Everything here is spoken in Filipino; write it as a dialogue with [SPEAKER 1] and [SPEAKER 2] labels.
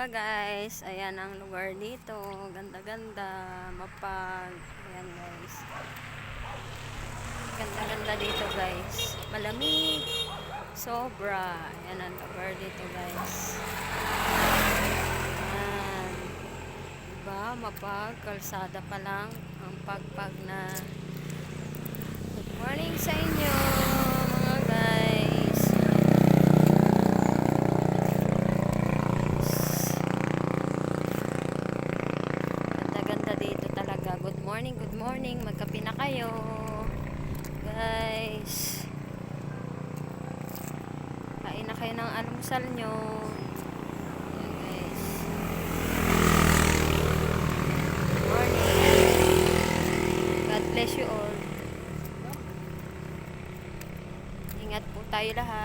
[SPEAKER 1] mga guys, ayan ang lugar dito, ganda-ganda, mapag, ayan guys, ganda-ganda dito guys, malamig, sobra, ayan ang lugar dito guys, ayan, diba, mapag, kalsada pa lang, ang pagpag na. Good morning sa inyo mga guys. Ganda dito talaga. Good morning. Magkape na kayo. Guys. Kain na kayo ng almusal nyo. Ayan guys. Good morning. God bless you all. Ingat po tayo lahat.